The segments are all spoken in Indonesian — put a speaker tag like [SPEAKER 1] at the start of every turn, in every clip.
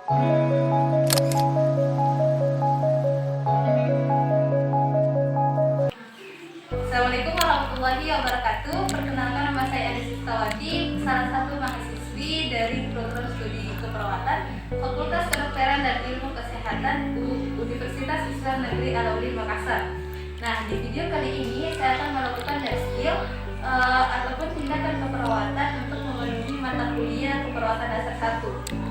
[SPEAKER 1] Assalamualaikum warahmatullahi wabarakatuh. Perkenalkan, nama saya Adi Sistawati, salah satu mahasiswi dari program studi keperawatan Fakultas Kedokteran dan Ilmu Kesehatan Universitas Islam Negeri Alauddin Makassar. Nah, di video kali ini saya akan melakukan life skill ataupun tindakan keperawatan untuk memenuhi mata kuliah keperawatan dasar 1.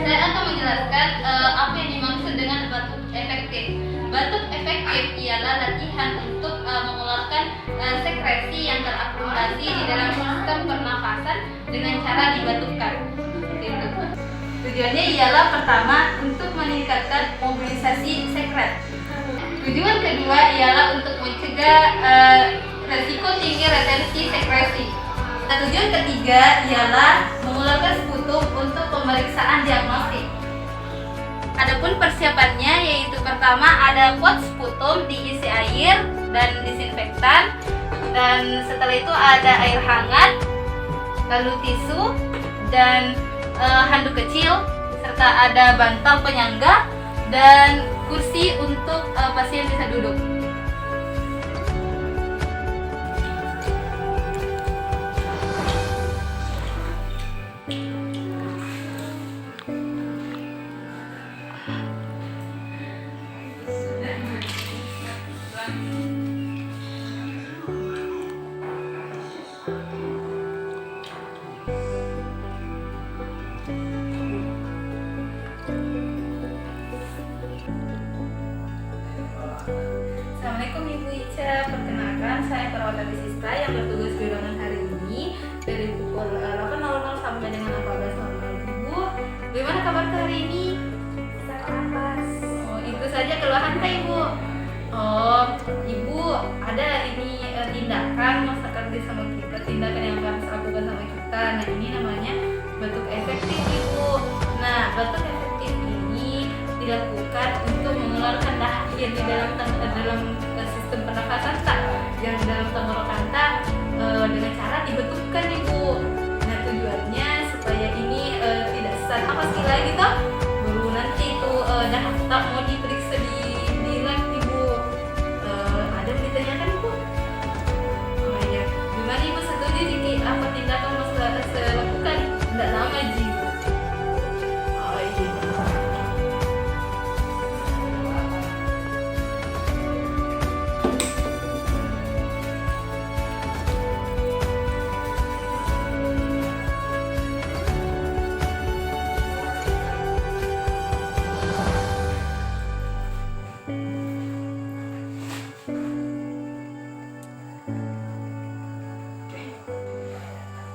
[SPEAKER 1] Saya akan menjelaskan apa yang dimaksud dengan batuk efektif. Batuk efektif ialah latihan untuk mengeluarkan sekresi yang terakumulasi di dalam sistem pernafasan dengan cara dibatukkan. Tujuannya ialah pertama untuk meningkatkan mobilisasi sekret. Tujuan kedua ialah untuk mencegah resiko tinggi retensi sekresi. Dan tujuan ketiga ialah mengeluarkan sputum untuk pemeriksaan diagnostik. Adapun persiapannya yaitu pertama ada pot sputum diisi air dan disinfektan, dan setelah itu ada air hangat, lalu tisu dan handuk kecil, serta ada bantal penyangga dan kursi untuk pasien bisa duduk. Assalamualaikum Ibu Ica, perkenalkan saya perawat anestesista yang bertugas di ruangan hari ini dari pukul 8.00 sampai dengan 14.00. Ibu, bagaimana kabar hari ini?
[SPEAKER 2] Saya nafas.
[SPEAKER 1] Oh, itu saja keluhan Kak Ibu. Oh, Ibu ada ini tindakan masa kerja sama kita, tindakan yang harus lakukan sama kita. Nah, ini namanya batuk efektif Ibu. Nah, batuk efektif ini dilakukan untuk mengeluarkan dahak yang di dalam sistem pernafasan tak, yang di dalam tenggorokan tak, dengan cara dibetulkan Ibu. Nah, tujuannya supaya ini tidak sesak apa sekali lagi toh, baru nanti itu dahak tak mau diperiksa di lab Ibu. Ada beritanya kan Ibu? Oh iya, gimana Ibu setuju jika apa tindakan mau saya lakukan? Tidak lama Ji. Oh iya.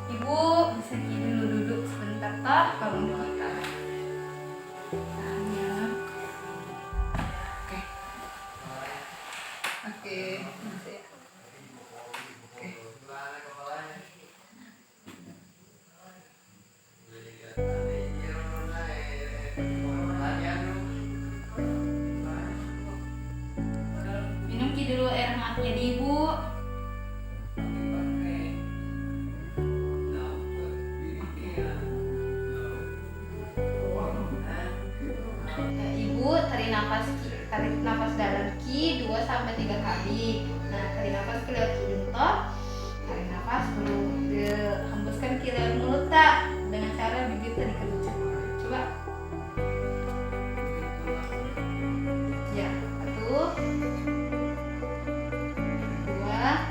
[SPEAKER 1] Ibu bisa dulu duduk sebentar toh, kalau kita. Oke. Oke, bisa ya. Oke. Minum dulu air hangatnya di Ibu. Ibu tarik nafas dalam Ki 2-3 kali. Nah, tarik nafas ke lewat hidung toh. Tarik nafas dulu, hembuskan ke lewat mulut tak, dengan cara bibir tadi kencang. Coba. Ya, 1, 2, 3.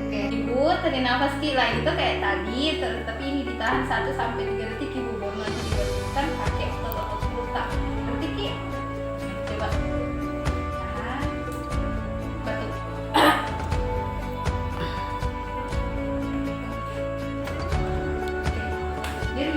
[SPEAKER 1] Oke, Ibu tarik nafas Ki lain itu kayak tadi, tapi ini ditahan 1-3 detik Ibu, baru nanti diberhentikan pakai otot-otot mulut tak. Ngerti Ki? Coba. Tahan. Batuk. Oke. Biar.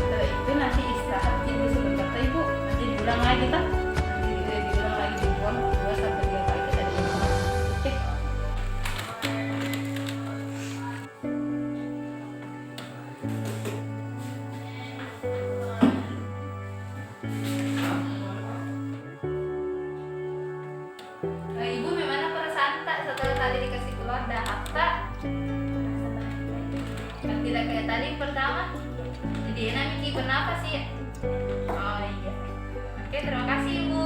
[SPEAKER 1] Setelah itu nanti istirahat Ibu sebentar toh, Ibu. Nanti diulang lagi toh. Nanti diulang lagi di pon 2-3 kali kita diulang. Oke.
[SPEAKER 2] Merasa bahagia.
[SPEAKER 1] Kan tidak kayak tadi pertama. Jadi enak Miki bernafas ya. Oh iya. Oke, terima kasih Ibu.